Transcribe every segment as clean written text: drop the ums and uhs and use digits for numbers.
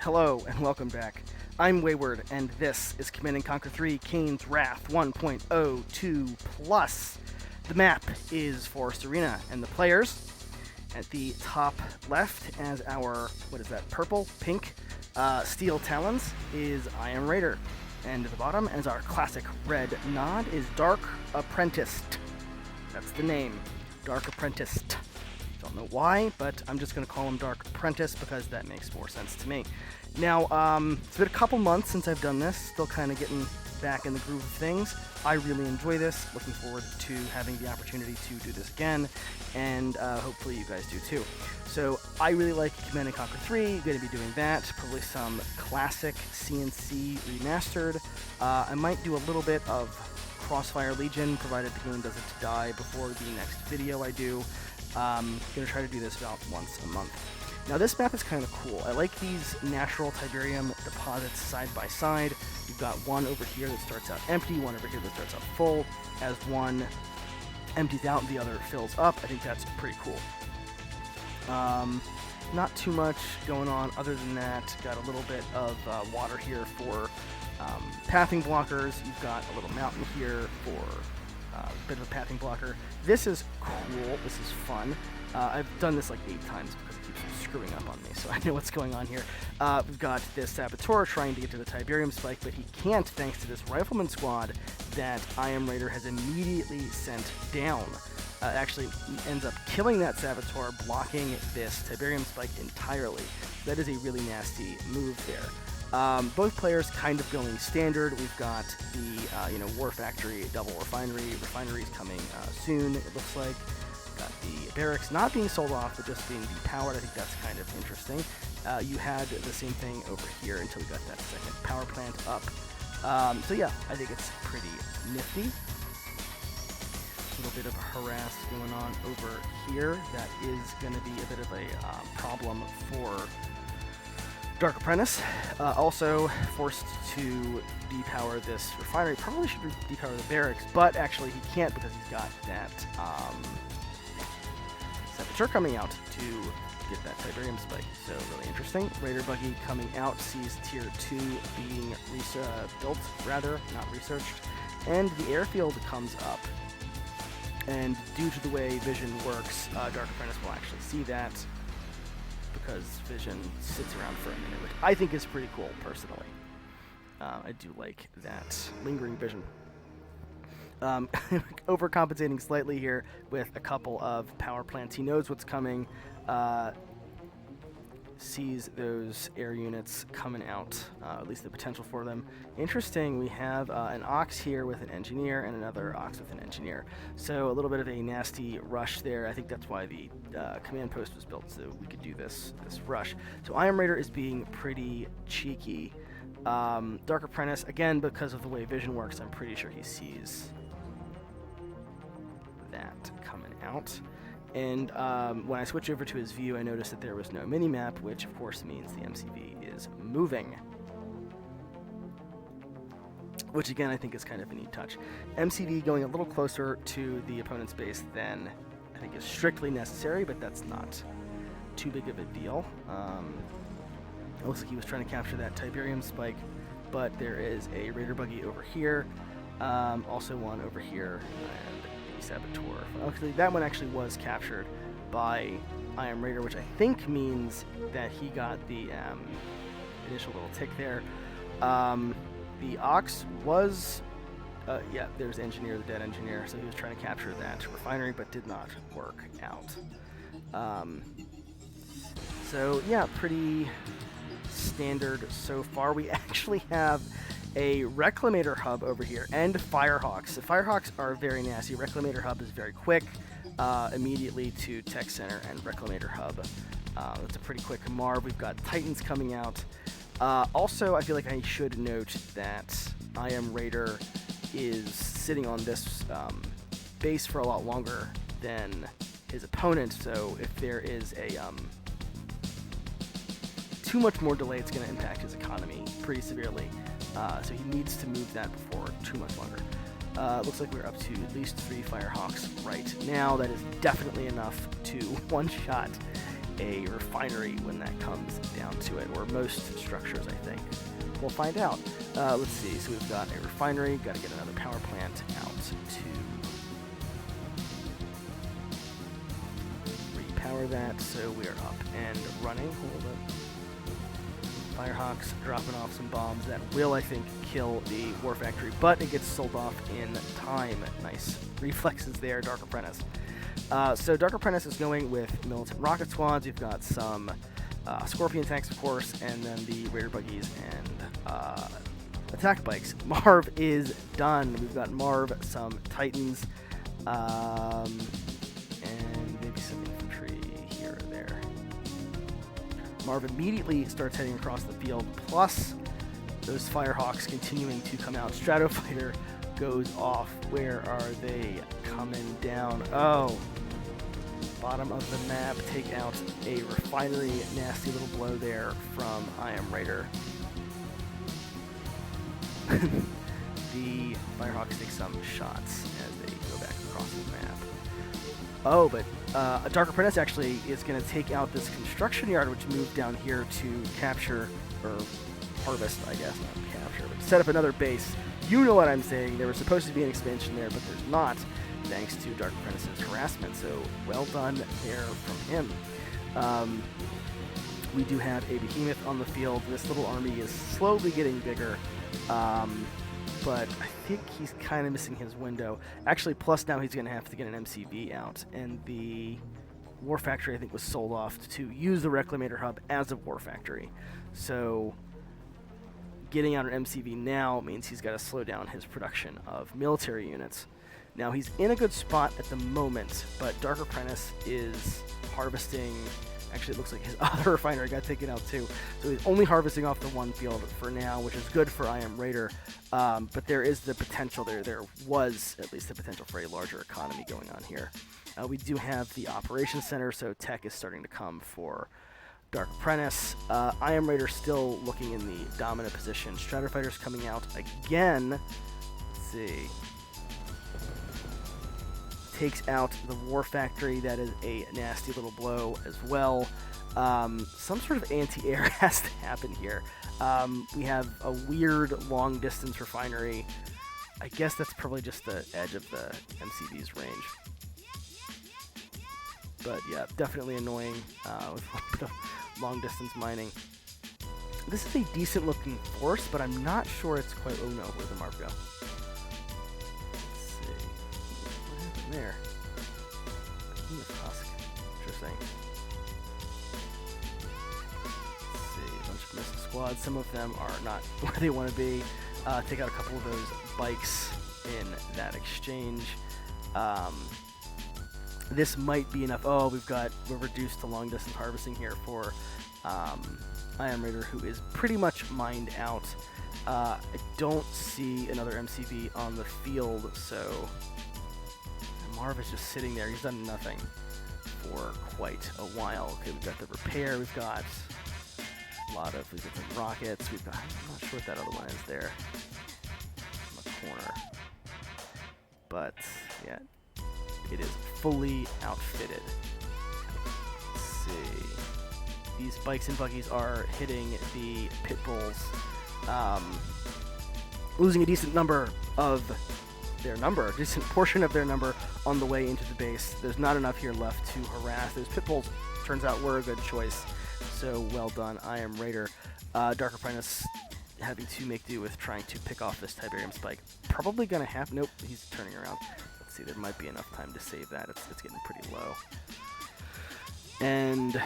Hello and welcome back. I'm Wayward, and this is Command & Conquer 3 Kane's Wrath 1.02 Plus. The map is Forest Arena, and the players at the top left as our, purple, pink, steel talons is IamRaider. And at the bottom as our classic red nod is Dark Apprentice. That's the name, Dark Apprentice. Don't know why, but I'm just going to call him Dark Apprentice because that makes more sense to me. Now, it's been a couple months since I've done this, still kind of getting back in the groove of things. I really enjoy this, looking forward to having the opportunity to do this again, and hopefully you guys do too. So, I really like Command & Conquer 3, going to be doing that, probably some classic CNC remastered. I might do a little bit of Crossfire Legion, provided the game doesn't die before the next video I do. Going to try to do this about once a month. Now this map is kind of cool. I like these natural Tiberium deposits side by side. You've got one over here that starts out empty, one over here that starts out full. As one empties out, the other fills up. I think that's pretty cool. Not too much going on other than that. Got a little bit of water here for pathing blockers. You've got a little mountain here for a bit of a pathing blocker. This is cool. This is fun. I've done this like 8 times because it keeps screwing up on me, so I know what's going on here. We've got this Saboteur trying to get to the Tiberium Spike, but he can't thanks to this Rifleman squad that IamRaider has immediately sent down. Actually ends up killing that Saboteur, blocking this Tiberium Spike entirely. That is a really nasty move there. Both players kind of going standard. We've got the War Factory double refinery. Refinery's coming soon, it looks like. Got the barracks not being sold off, but just being depowered. I think that's kind of interesting. You had the same thing over here until we got that second power plant up. So yeah, I think it's pretty nifty. A little bit of harass going on over here. That is going to be a bit of a problem for Dark Apprentice. Also forced to depower this refinery. Probably should depower the barracks, but actually he can't because he's got that Saboteur coming out to get that Tiberium Spike. So really interesting. Raider Buggy coming out, sees Tier 2 being built, rather, not researched. And the airfield comes up. And due to the way Vision works, Dark Apprentice will actually see that, because Vision sits around for a minute, which I think is pretty cool, personally. I do like that lingering vision. Overcompensating slightly here with a couple of power plants. He knows what's coming, sees those air units coming out, at least the potential for them. Interesting, we have an Ox here with an engineer and another Ox with an engineer. So a little bit of a nasty rush there. I think that's why the command post was built, so we could do this rush. So IamRaider is being pretty cheeky. Dark Apprentice, again, because of the way Vision works, I'm pretty sure he sees that coming out. And when I switch over to his view, I noticed that there was no mini-map, which of course means the MCV is moving. Which again, I think is kind of a neat touch. MCV going a little closer to the opponent's base than I think is strictly necessary, but that's not too big of a deal. It looks like he was trying to capture that Tiberium Spike, but there is a Raider Buggy over here, also one over here, and the Saboteur. Actually, that one actually was captured by IamRaider, which I think means that he got the initial little tick there. The Ox was, yeah, there's Engineer, the dead Engineer, so he was trying to capture that refinery, but did not work out. So, yeah, pretty standard so far. We actually have a Reclamator hub over here and Firehawks. The Firehawks are very nasty. Reclamator hub is very quick, immediately to Tech Center and Reclamator hub. It's a pretty quick marv. We've got Titans coming out. Also, I feel like I should note that IamRaider is sitting on this base for a lot longer than his opponent, so if there is a too much more delay, it's going to impact his economy pretty severely. So he needs to move that before too much longer. Looks like we're up to at least 3 Firehawks right now. That is definitely enough to one-shot a refinery when that comes down to it, or most structures, I think. We'll find out. Let's see. So we've got a refinery. Got to get another power plant out to repower that. So we are up and running. Hold up. Firehawks dropping off some bombs that will, I think, kill the War Factory, but it gets sold off in time. Nice reflexes there, Dark Apprentice. So Dark Apprentice is going with militant rocket squads. You've got some Scorpion tanks, of course, and then the Raider buggies and attack bikes. Marv is done. We've got Marv, some Titans, and maybe some infantry here or there. Marv immediately starts heading across the field, plus those Firehawks continuing to come out. Stratofighter goes off. Where are they coming down? Oh, bottom of the map. Take out a refinery. Nasty little blow there from IamRaider. The Firehawks take some shots as they go back across the map. Oh, but a Dark Apprentice actually is going to take out this construction yard, which moved down here to capture, or harvest, I guess, not capture, but set up another base. You know what I'm saying. There was supposed to be an expansion there, but there's not, thanks to Dark Apprentice's harassment. So well done there from him. We do have a behemoth on the field. This little army is slowly getting bigger. But I think he's kind of missing his window. Actually, plus now he's going to have to get an MCV out. And the War Factory, I think, was sold off to use the Reclamator Hub as a War Factory. So getting out an MCV now means he's got to slow down his production of military units. Now, he's in a good spot at the moment, but Dark Apprentice is harvesting. Actually, it looks like his other refinery got taken out too. So he's only harvesting off the one field for now, which is good for IamRaider. But there is the potential there. There was at least the potential for a larger economy going on here. We do have the operations center, so tech is starting to come for Dark Apprentice. IamRaider still looking in the dominant position. Stratofighter's coming out again. Let's see. Takes out the War Factory. That is a nasty little blow as well. Some sort of anti-air has to happen here. We have a weird long-distance refinery. I guess that's probably just the edge of the MCV's range. But yeah, definitely annoying with a little bit of long-distance mining. This is a decent-looking force, but I'm not sure it's quite... Oh no, where'd the Marv go? There. Husk. Interesting. Let's see. A bunch of missile squads. Some of them are not where they want to be. Take out a couple of those bikes in that exchange. This might be enough. Oh, we're reduced to long distance harvesting here for IamRaider, who is pretty much mined out. I don't see another MCV on the field, so Marv is just sitting there. He's done nothing for quite a while. Okay, we've got the repair. We've got some rockets. I'm not sure what that other one is there in the corner. But, yeah, it is fully outfitted. Let's see. These bikes and buggies are hitting the pit bulls, losing a decent decent portion of their number on the way into the base. There's not enough here left to harass. Those pit bulls, turns out, were a good choice. So well done, IamRaider. Dark Apprentice having to make do with trying to pick off this Tiberium spike. Probably gonna have... Nope, he's turning around. Let's see, there might be enough time to save that. It's getting pretty low. And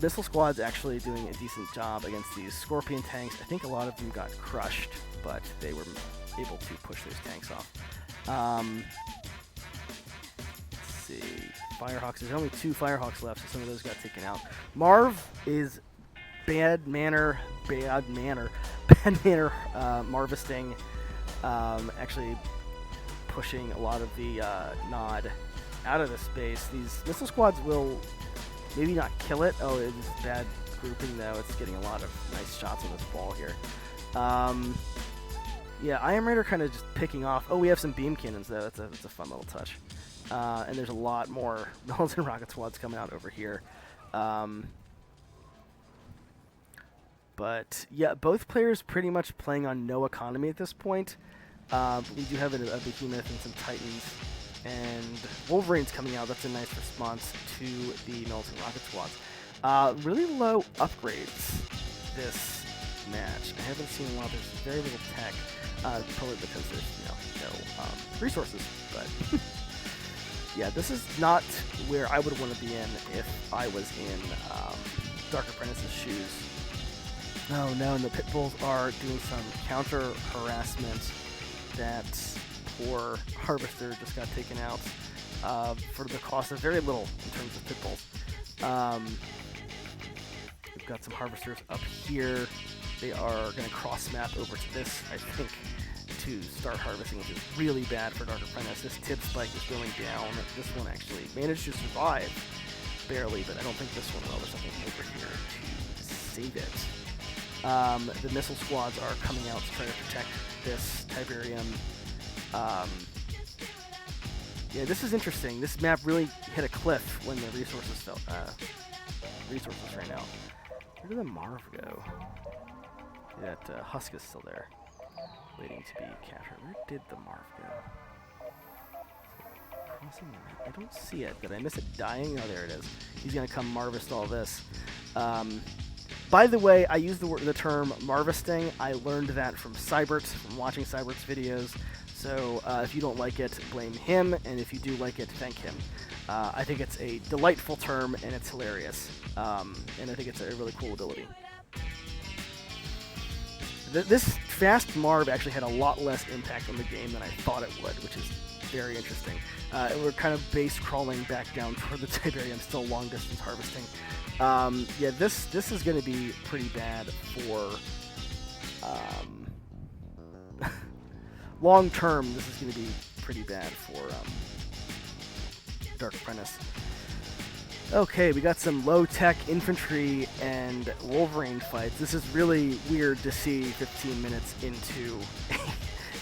missile squad's actually doing a decent job against these Scorpion tanks. I think a lot of them got crushed, but they were able to push those tanks off. Let's see. Firehawks. There's only 2 Firehawks left, so some of those got taken out. Marv is bad manner Marvisting. Actually pushing a lot of the Nod out of the space. These missile squads will maybe not kill it. Oh, it's bad grouping though. It's getting a lot of nice shots on this ball here. Yeah, IamRaider kind of just picking off. Oh, we have some beam cannons though. That's a fun little touch. And there's a lot more militant rocket squads coming out over here. But yeah, both players pretty much playing on no economy at this point. We do have a behemoth and some titans, and Wolverine's coming out. That's a nice response to the melting rocket squads. Really low upgrades this match. I haven't seen a lot. There's very little tech, probably because there's no resources. But yeah, this is not where I would want to be in if I was in Dark Apprentice's shoes. Oh no, and the pit bulls are doing some counter harassment. That poor harvester just got taken out for the cost of very little in terms of pit bulls. We've got some harvesters up here. They are going to cross map over to this, I think, to start harvesting, which is really bad for Dark Apprentice. This tip spike is going down. This one actually managed to survive, barely, but I don't think this one will. There's something over here to save it. The missile squads are coming out to try to protect this Tiberium. Yeah, this is interesting. This map really hit a cliff when the resources ran out. Where did the Marv go? That Husk is still there, waiting to be captured. Where did the Marv go? Crossing the map? I don't see it. Did I miss it dying? Oh, there it is. He's gonna come Marvest all this. By the way, I use the term Marvesting. I learned that from Cybert, from watching Cybert's videos. So if you don't like it, blame him, and if you do like it, thank him. I think it's a delightful term, and it's hilarious. And I think it's a really cool ability. This fast Marv actually had a lot less impact on the game than I thought it would, which is very interesting. We're kind of base crawling back down toward the Tiberium, still long distance harvesting. Yeah, this is going to be pretty bad for long term. This is going to be pretty bad for Dark Apprentice. Okay, we got some low-tech infantry and Wolverine fights. This is really weird to see 15 minutes into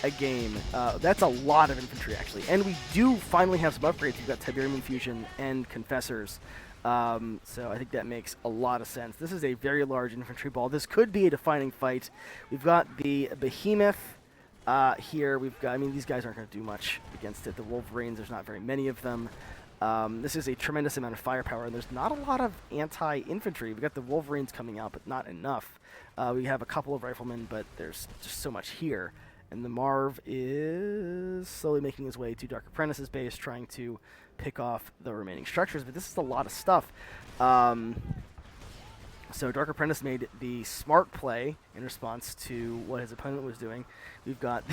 a game. That's a lot of infantry, actually. And we do finally have some upgrades. We've got Tiberium Infusion and Confessors. So I think that makes a lot of sense. This is a very large infantry ball. This could be a defining fight. We've got the Behemoth here. We've got, I mean, these guys aren't going to do much against it. The Wolverines, there's not very many of them. This is a tremendous amount of firepower, and there's not a lot of anti-infantry. We've got the Wolverines coming out, but not enough. We have a couple of riflemen, but there's just so much here. And the Marv is slowly making his way to Dark Apprentice's base, trying to pick off the remaining structures, but this is a lot of stuff. So Dark Apprentice made the smart play in response to what his opponent was doing. We've got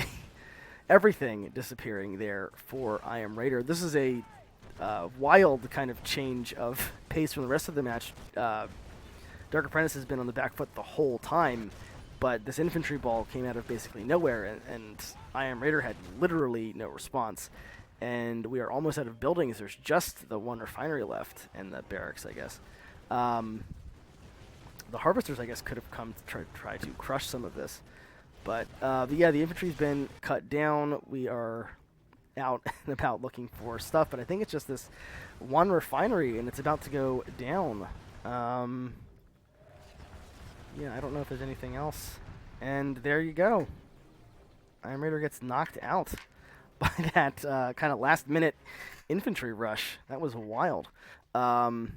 everything disappearing there for IamRaider. This is a wild kind of change of pace from the rest of the match. Dark Apprentice has been on the back foot the whole time, but this infantry ball came out of basically nowhere, and IamRaider had literally no response. And we are almost out of buildings. There's just the one refinery left, and the barracks, I guess. The harvesters, I guess, could have come to try to crush some of this. But yeah, the infantry's been cut down. We are out and about looking for stuff, but I think it's just this one refinery, and it's about to go down. Yeah, I don't know if there's anything else. And there you go. IamRaider gets knocked out by that kind of last-minute infantry rush. That was wild. So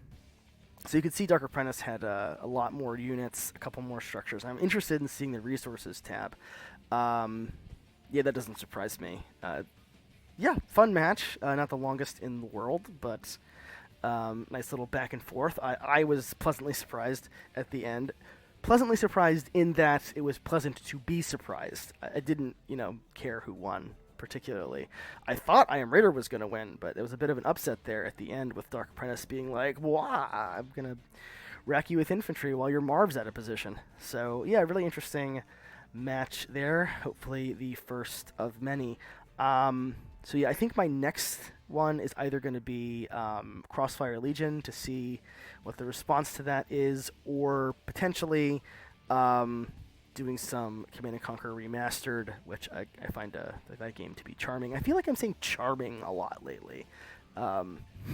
you could see Dark Apprentice had a lot more units, a couple more structures. I'm interested in seeing the resources tab. Yeah, that doesn't surprise me. Yeah, fun match. Not the longest in the world, but nice little back and forth. I was pleasantly surprised at the end. Pleasantly surprised in that it was pleasant to be surprised. I didn't, care who won particularly. I thought IamRaider was going to win, but there was a bit of an upset there at the end with Dark Apprentice being like, "Wah, I'm going to rack you with infantry while your Marv's out of position." So, yeah, really interesting match there. Hopefully the first of many. So, yeah, I think my next one is either going to be Crossfire Legion to see what the response to that is, or potentially doing some Command & Conquer Remastered, which I find that game to be charming. I feel like I'm saying charming a lot lately,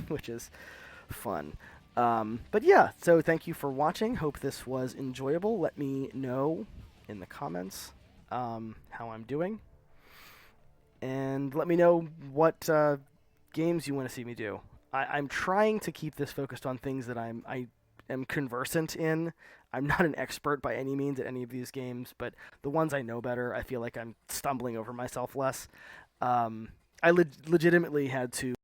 which is fun. But yeah, so thank you for watching. Hope this was enjoyable. Let me know in the comments how I'm doing. And let me know what games you want to see me do. I'm trying to keep this focused on things that I am conversant in. I'm not an expert by any means at any of these games, but the ones I know better, I feel like I'm stumbling over myself less. I legitimately had to